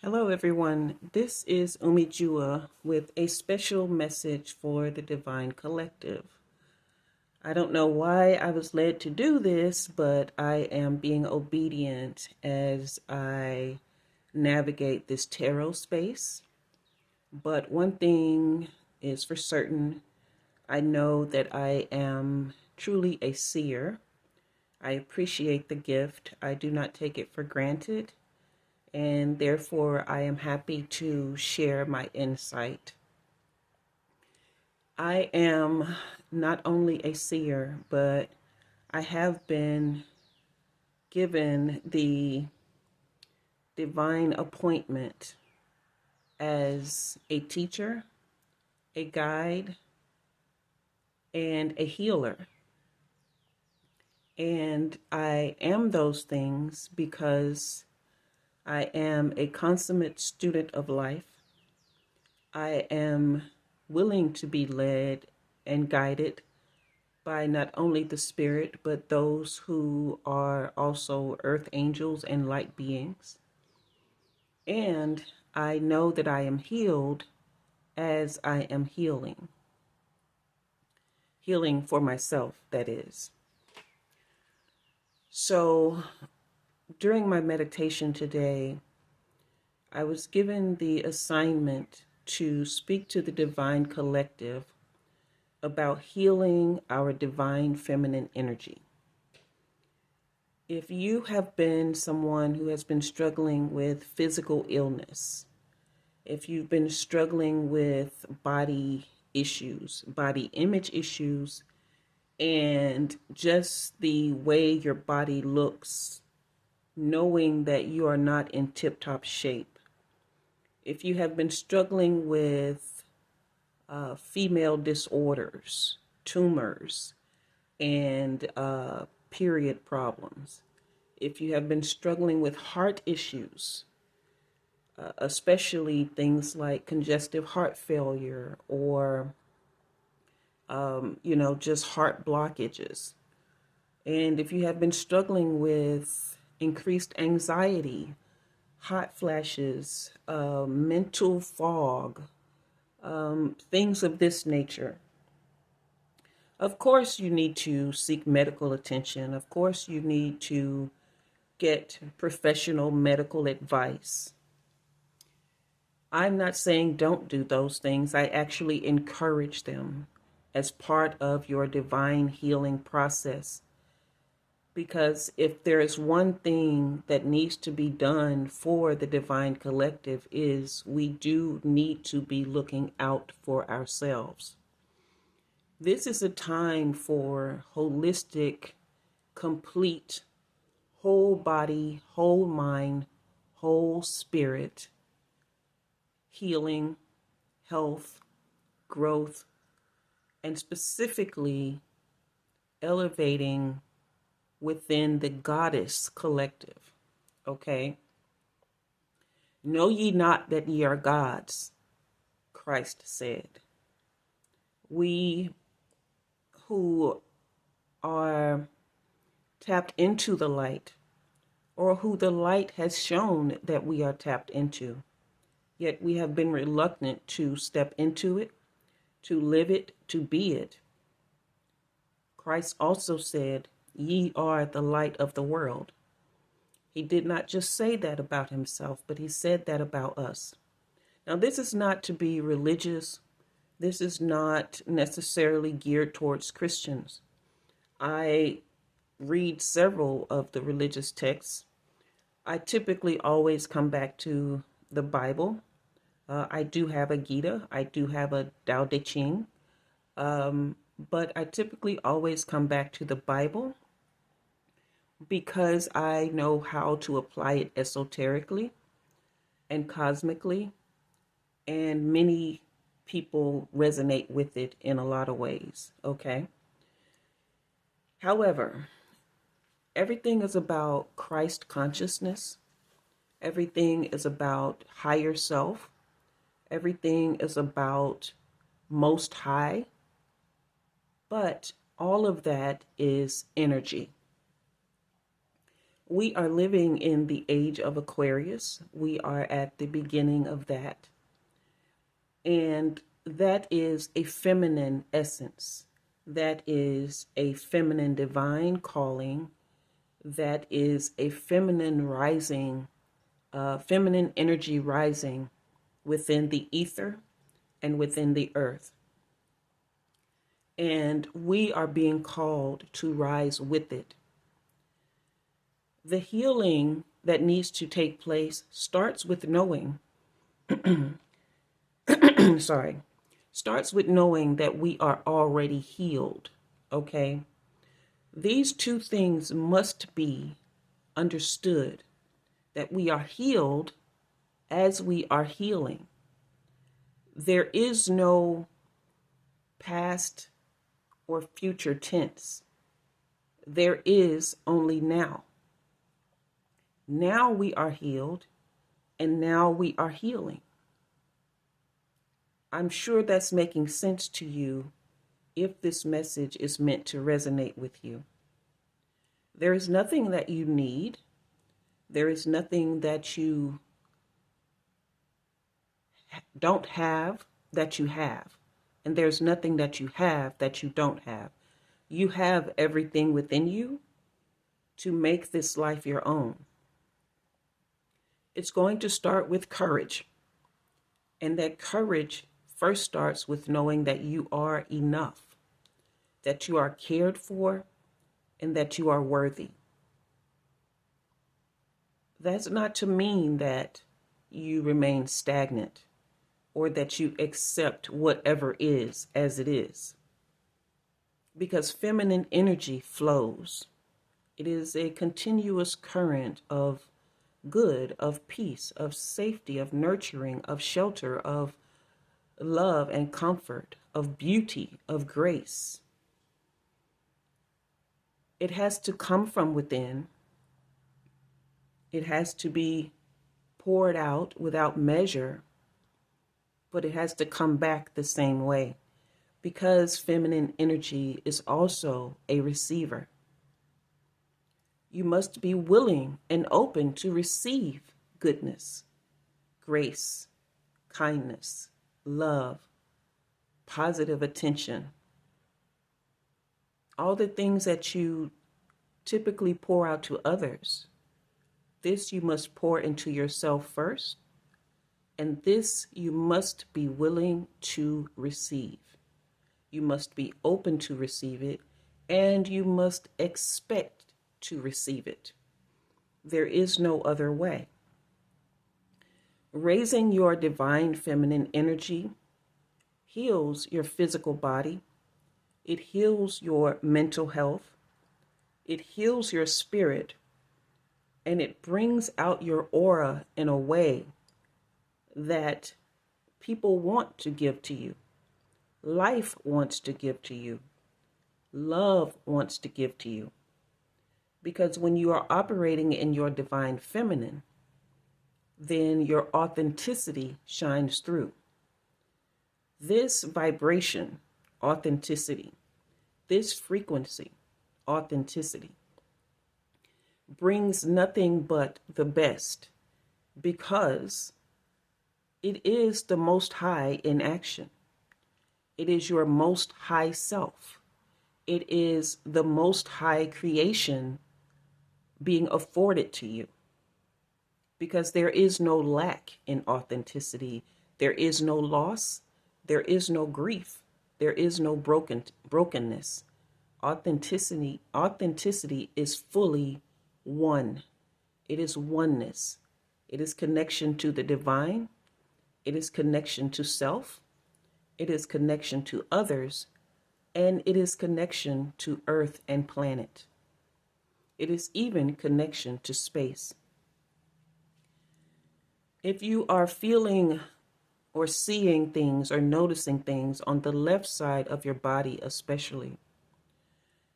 Hello, everyone. This is Umi Jua with a special message for the Divine Collective. I don't know why I was led to do this, but I am being obedient as I navigate this tarot space. But one thing is for certain, I know that I am truly a seer. I appreciate the gift. I do not take it for granted, and therefore I am happy to share my insight. I am not only a seer, but I have been given the divine appointment as a teacher, a guide, and a healer. And I am those things because I am a consummate student of life. I am willing to be led and guided by not only the spirit, but those who are also earth angels and light beings. And I know that I am healed as I am healing. Healing for myself, that is. So during my meditation today, I was given the assignment to speak to the divine collective about healing our divine feminine energy. If you have been someone who has been struggling with physical illness, if you've been struggling with body issues, body image issues, and just the way your body looks, knowing that you are not in tip-top shape, if you have been struggling with female disorders, tumors, and period problems, if you have been struggling with heart issues, especially things like congestive heart failure or, just heart blockages, and if you have been struggling with increased anxiety, hot flashes, mental fog, things of this nature, of course, you need to seek medical attention. Of course, you need to get professional medical advice. I'm not saying don't do those things. I actually encourage them as part of your divine healing process. Because if there is one thing that needs to be done for the divine collective is we do need to be looking out for ourselves. This is a time for holistic, complete, whole body, whole mind, whole spirit, healing, health, growth, and specifically elevating within the goddess collective. Okay? Know ye not that ye are gods, Christ said. We who are tapped into the light, or who the light has shown that we are tapped into, yet we have been reluctant to step into it, to live it, to be it. Christ also said, ye are the light of the world. He did not just say that about himself, but he said that about us. Now, this is not to be religious. This is not necessarily geared towards Christians. I read several of the religious texts. I typically always come back to the Bible. I do have a Gita. I do have a Tao Te Ching. But I typically always come back to the Bible because I know how to apply it esoterically and cosmically, and many people resonate with it in a lot of ways, okay? However, everything is about Christ consciousness. Everything is about higher self. Everything is about most high. But all of that is energy. We are living in the age of Aquarius. We are at the beginning of that. And that is a feminine essence. That is a feminine divine calling. That is a feminine rising, feminine energy rising within the ether and within the earth. And we are being called to rise with it. The healing that needs to take place starts with knowing, starts with knowing that we are already healed, okay? These two things must be understood, that we are healed as we are healing. There is no past or future tense. There is only now. Now we are healed, and now we are healing. I'm sure that's making sense to you if this message is meant to resonate with you. There is nothing that you need. There is nothing that you don't have that you have. And there's nothing that you have that you don't have. You have everything within you to make this life your own. It's going to start with courage. And that courage first starts with knowing that you are enough, that you are cared for, and that you are worthy. That's not to mean that you remain stagnant or that you accept whatever is as it is. Because feminine energy flows. It is a continuous current of good, of peace, of safety, of nurturing, of shelter, of love and comfort, of beauty, of grace. It has to come from within. It has to be poured out without measure, but it has to come back the same way, because feminine energy is also a receiver. You must be willing and open to receive goodness, grace, kindness, love, positive attention. All the things that you typically pour out to others, this you must pour into yourself first, and this you must be willing to receive. You must be open to receive it, and you must expect to receive it. There is no other way. Raising your divine feminine energy heals your physical body. It heals your mental health. It heals your spirit. And it brings out your aura in a way that people want to give to you. Life wants to give to you. Love wants to give to you. Because when you are operating in your divine feminine, then your authenticity shines through. This vibration, authenticity, this frequency, authenticity, brings nothing but the best, because it is the Most High in action. It is your most high self. It is the most high creation being afforded to you, because there is no lack in authenticity. There is no loss. There is no grief. There is no brokenness. Authenticity is fully one. It is oneness. It is connection to the divine. It is connection to self. It is connection to others. And it is connection to earth and planet. It is even connection to space. If you are feeling or seeing things or noticing things on the left side of your body especially,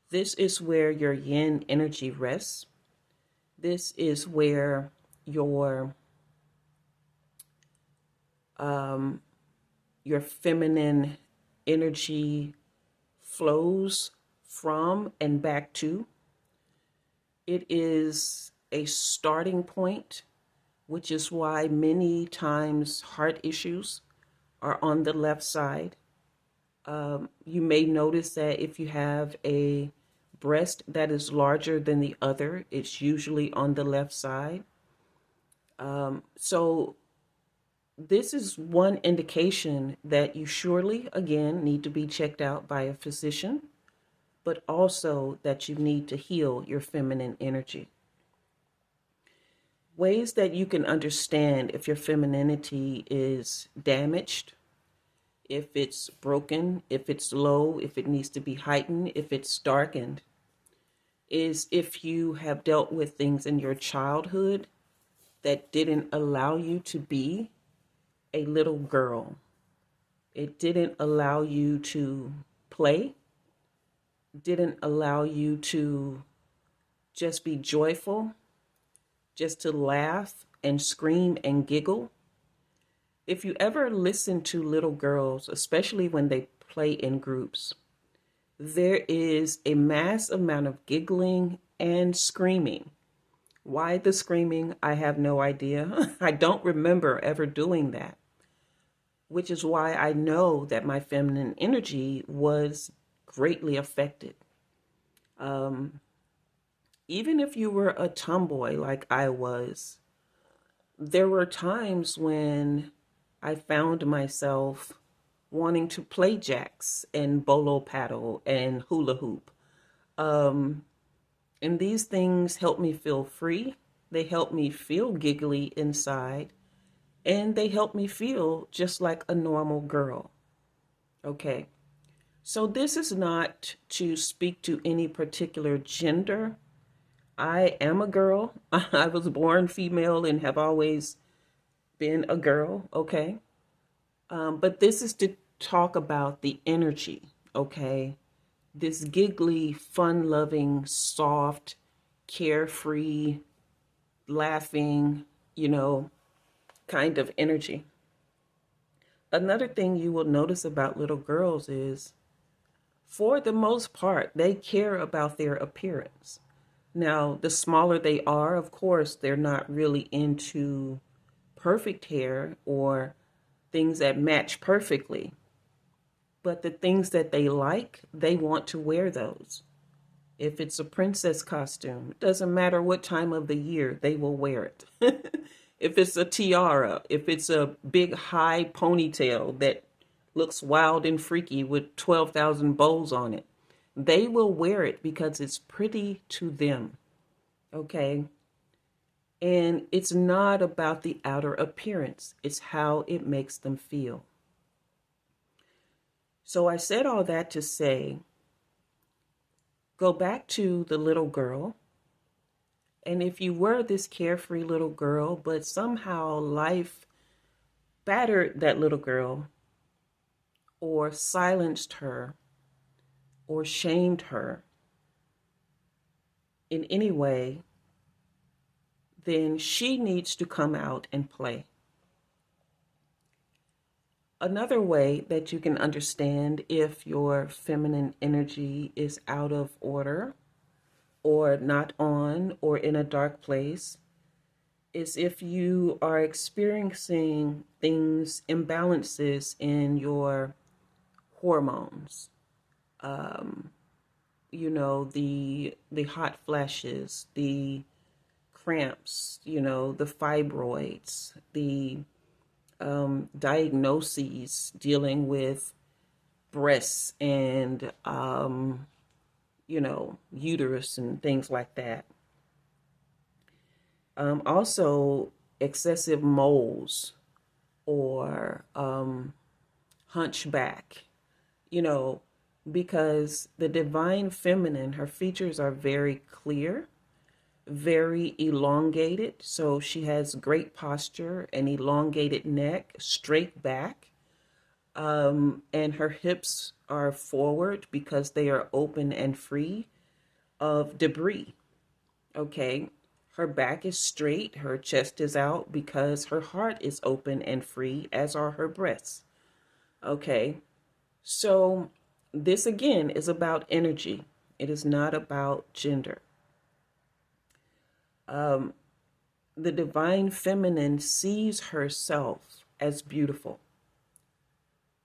this is where your yin energy rests. This is where your feminine energy flows from and back to. It is a starting point, which is why many times heart issues are on the left side. You may notice that if you have a breast that is larger than the other, it's usually on the left side. So this is one indication that you surely, again, need to be checked out by a physician, but also that you need to heal your feminine energy. Ways that you can understand if your femininity is damaged, if it's broken, if it's low, if it needs to be heightened, if it's darkened, is if you have dealt with things in your childhood that didn't allow you to be a little girl. It didn't allow you to play, didn't allow you to just be joyful, just to laugh and scream and giggle. If you ever listen to little girls, especially when they play in groups, there is a mass amount of giggling and screaming. Why the screaming? I have no idea. I don't remember ever doing that, which is why I know that my feminine energy was greatly affected. Even if you were a tomboy like I was, there were times when I found myself wanting to play jacks and bolo paddle and hula hoop. And these things help me feel free. They help me feel giggly inside. And they help me feel just like a normal girl. Okay. So this is not to speak to any particular gender. I am a girl. I was born female and have always been a girl. Okay. But this is to talk about the energy. Okay. This giggly, fun-loving, soft, carefree, laughing, kind of energy. Another thing you will notice about little girls is, for the most part, they care about their appearance. Now, the smaller they are, of course, they're not really into perfect hair or things that match perfectly. But the things that they like, they want to wear those. If it's a princess costume, it doesn't matter what time of the year, they will wear it. If it's a tiara, if it's a big high ponytail that looks wild and freaky with 12,000 bows on it, they will wear it because it's pretty to them. Okay? And it's not about the outer appearance, it's how it makes them feel. So I said all that to say, go back to the little girl. And if you were this carefree little girl, but somehow life battered that little girl, or silenced her, or shamed her in any way, then she needs to come out and play. Another way that you can understand if your feminine energy is out of order or not on or in a dark place is if you are experiencing imbalances in your hormones. The hot flashes, the cramps, the fibroids, the diagnoses dealing with breasts and, uterus and things like that. Also, excessive moles or hunchback, because the divine feminine, her features are very clear, very elongated. So she has great posture, an elongated neck, straight back, and her hips are forward because they are open and free of debris. Okay. Her back is straight, her chest is out because her heart is open and free, as are her breasts. Okay. So this again is about energy. It is not about gender. The divine feminine sees herself as beautiful,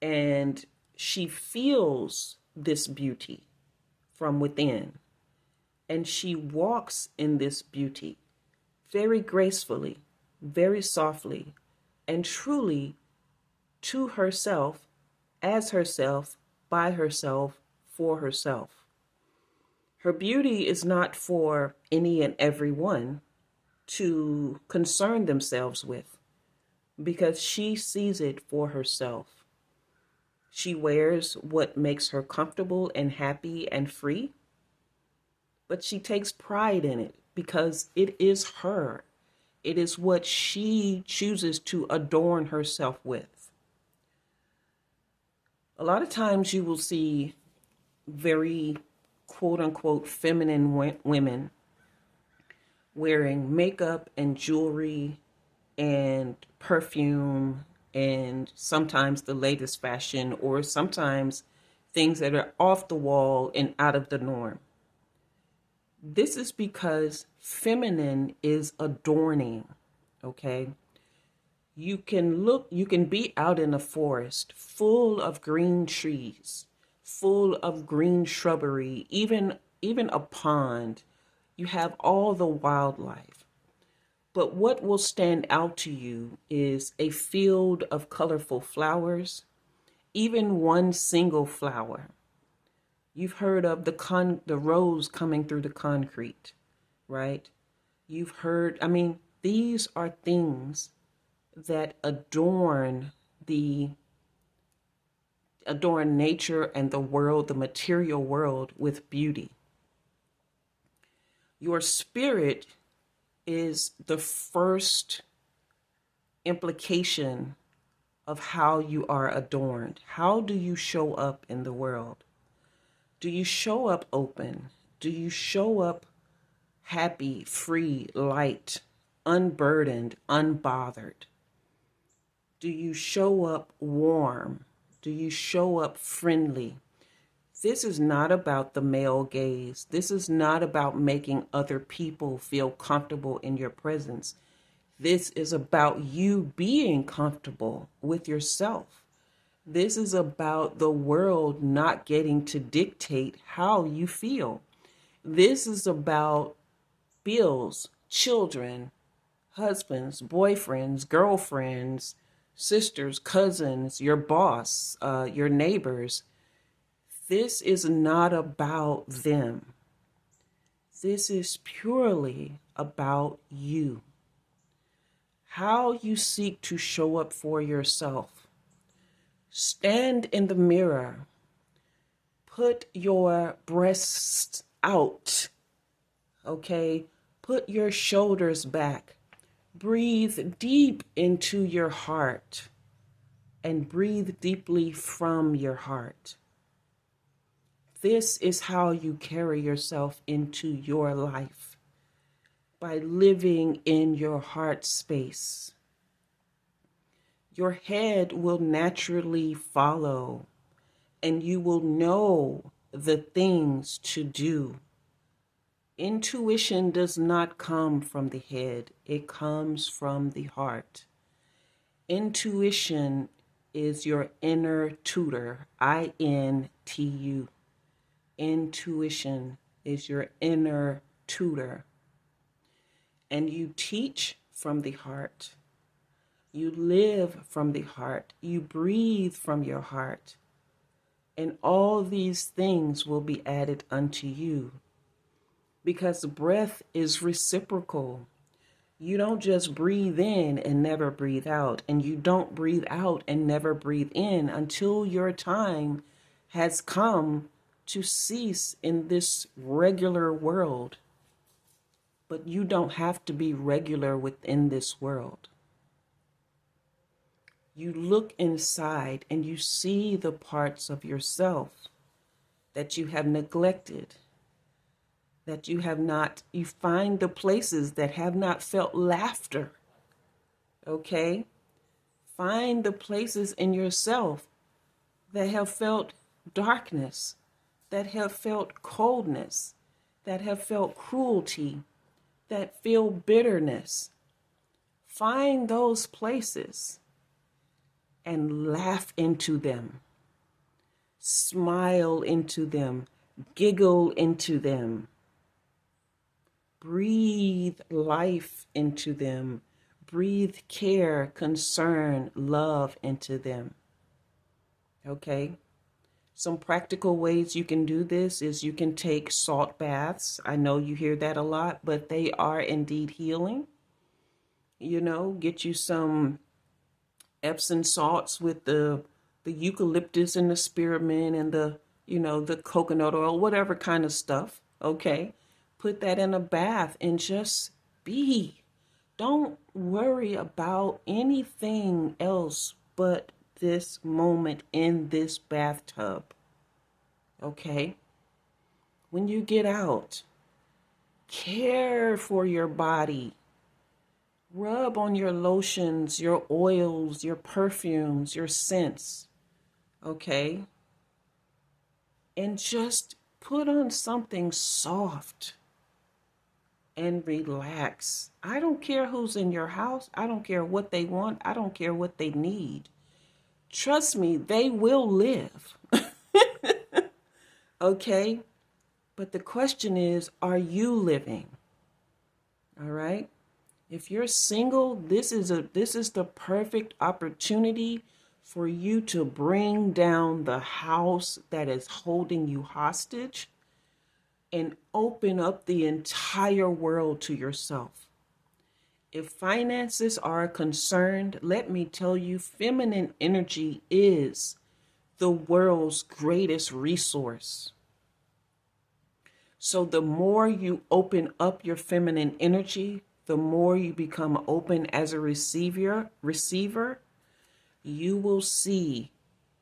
and she feels this beauty from within, and she walks in this beauty very gracefully, very softly, and truly to herself, as herself, by herself, for herself. Her beauty is not for any and everyone to concern themselves with, because she sees it for herself. She wears what makes her comfortable and happy and free, but she takes pride in it because it is her. It is what she chooses to adorn herself with. A lot of times you will see very quote unquote feminine women wearing makeup and jewelry and perfume and sometimes the latest fashion, or sometimes things that are off the wall and out of the norm. This is because feminine is adorning, okay? You can be out in a forest full of green trees, full of green shrubbery, even a pond. You have all the wildlife. But what will stand out to you is a field of colorful flowers, even one single flower. You've heard of the rose coming through the concrete, right? You've heard, these are things that adorn nature and the world, the material world, with beauty. Your spirit is the first implication of how you are adorned. How do you show up in the world? Do you show up open? Do you show up happy, free, light, unburdened, unbothered? Do you show up warm? Do you show up friendly? This is not about the male gaze. This is not about making other people feel comfortable in your presence. This is about you being comfortable with yourself. This is about the world not getting to dictate how you feel. This is about bills, children, husbands, boyfriends, girlfriends, sisters, cousins, your boss, your neighbors. This is not about them. This is purely about you. How you seek to show up for yourself. Stand in the mirror. Put your breasts out. Okay? Put your shoulders back. Breathe deep into your heart and breathe deeply from your heart. This is how you carry yourself into your life, by living in your heart space. Your head will naturally follow, and you will know the things to do. Intuition does not come from the head, it comes from the heart. Intuition is your inner tutor, INTU. Intuition is your inner tutor. And you teach from the heart. You live from the heart. You breathe from your heart. And all these things will be added unto you. Because breath is reciprocal. You don't just breathe in and never breathe out. And you don't breathe out and never breathe in until your time has come to cease in this regular world. But you don't have to be regular within this world. You look inside and you see the parts of yourself that you have neglected, that you find the places that have not felt laughter. Okay? Find the places in yourself that have felt darkness, that have felt coldness, that have felt cruelty, that feel bitterness, find those places and laugh into them, smile into them, giggle into them, breathe life into them, breathe care, concern, love into them. Okay? Some practical ways you can do this is you can take salt baths. I know you hear that a lot, but they are indeed healing. You know, get you some Epsom salts with the eucalyptus and the spearmint and the coconut oil, whatever kind of stuff. Okay? Put that in a bath and just be. Don't worry about anything else but this moment in this bathtub. Okay? When you get out, care for your body. Rub on your lotions, your oils, your perfumes, your scents. Okay? And just put on something soft and relax. I don't care who's in your house. I don't care what they want. I don't care what they need. Trust me, they will live. Okay? But the question is, are you living? All right? If you're single, this is the perfect opportunity for you to bring down the house that is holding you hostage and open up the entire world to yourself. If finances are concerned, let me tell you, feminine energy is the world's greatest resource. So the more you open up your feminine energy, the more you become open as a receiver, you will see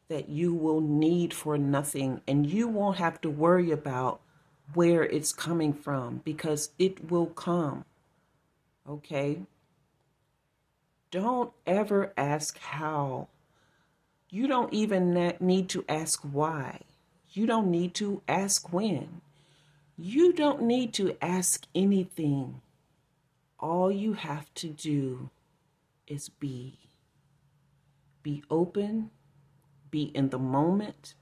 that you will need for nothing, and you won't have to worry about where it's coming from, because it will come. Okay? Don't ever ask how. You don't even need to ask why. You don't need to ask when. You don't need to ask anything. All you have to do is be. Be open, be in the moment,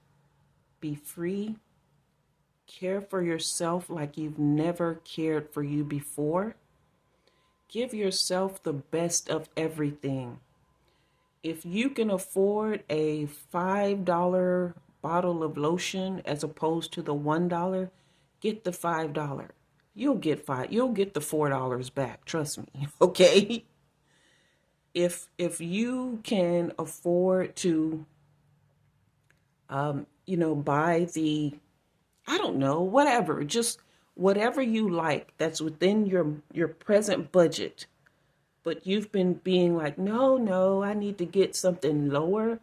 be free, care for yourself like you've never cared for you before. Give yourself the best of everything. If you can afford a $5 bottle of lotion as opposed to the $1, get the $5. You'll get the $4 back, trust me. Okay? If you can afford to buy the, I don't know, whatever, just whatever you like that's within your present budget, but you've been being like, no, I need to get something lower,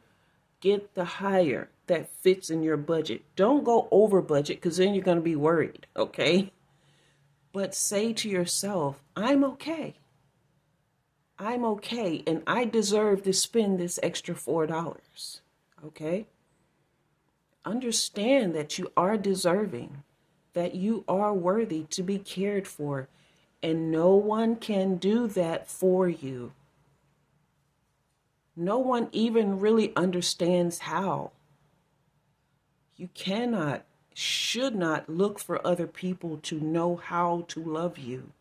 get the higher that fits in your budget. Don't go over budget, because then you're going to be worried, okay? But say to yourself, I'm okay. I'm okay, and I deserve to spend this extra $4, okay? Understand that you are deserving, that you are worthy to be cared for, and no one can do that for you. No one even really understands how. You cannot, should not look for other people to know how to love you,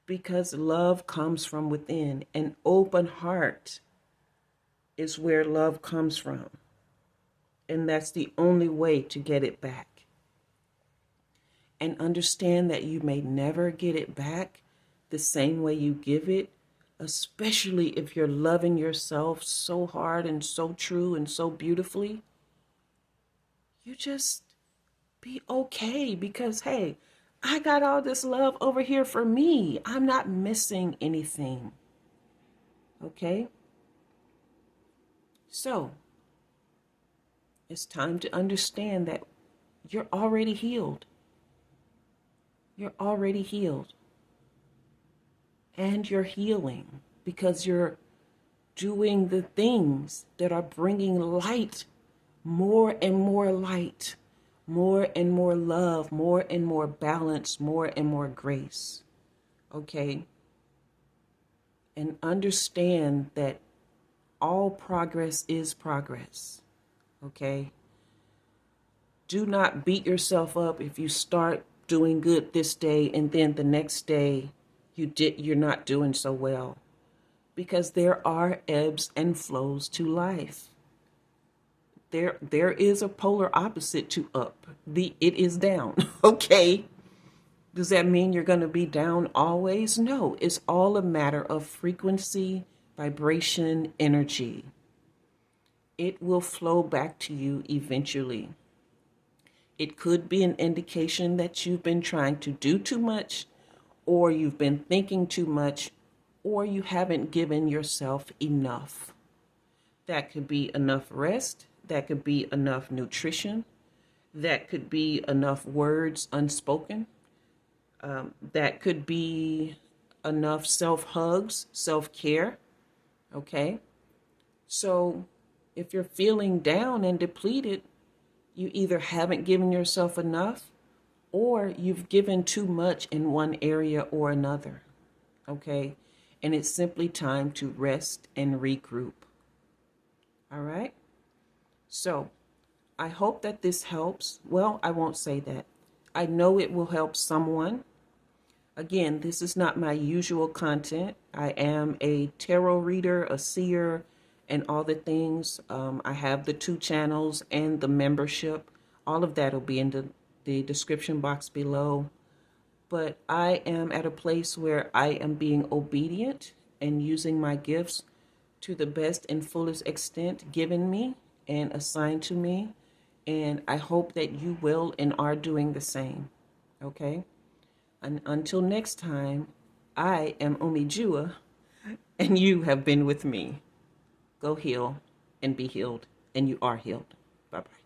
because love comes from within. An open heart is where love comes from. And that's the only way to get it back. And understand that you may never get it back the same way you give it, especially if you're loving yourself so hard and so true and so beautifully. You just be okay, because, hey, I got all this love over here for me. I'm not missing anything. Okay? So, it's time to understand that you're already healed. You're already healed. And you're healing because you're doing the things that are bringing light, more and more light, more and more love, more and more balance, more and more grace. okay? And understand that all progress is progress, okay? Do not beat yourself up if you start doing good this day and then the next day you're not doing so well, because there are ebbs and flows to life. There is a polar opposite to up. It is down. Okay? Does that mean you're going to be down always? No, it's all a matter of frequency, vibration, energy. It will flow back to you eventually. It could be an indication that you've been trying to do too much, or you've been thinking too much, or you haven't given yourself enough. That could be enough rest. That could be enough nutrition. That could be enough words unspoken. That could be enough self-hugs, self-care. Okay? So if you're feeling down and depleted, you either haven't given yourself enough, or you've given too much in one area or another. Okay? And it's simply time to rest and regroup. All right? So I hope that this helps. Well, I won't say that. I know it will help someone. Again, this is not my usual content. I am a tarot reader, a seer, and all the things. I have the 2 channels and the membership. All of that will be in the description box below. But I am at a place where I am being obedient and using my gifts to the best and fullest extent given me and assigned to me. And I hope that you will and are doing the same. Okay? And until next time, I am Umi Jua, and you have been with me. Go heal and be healed, and you are healed. Bye-bye.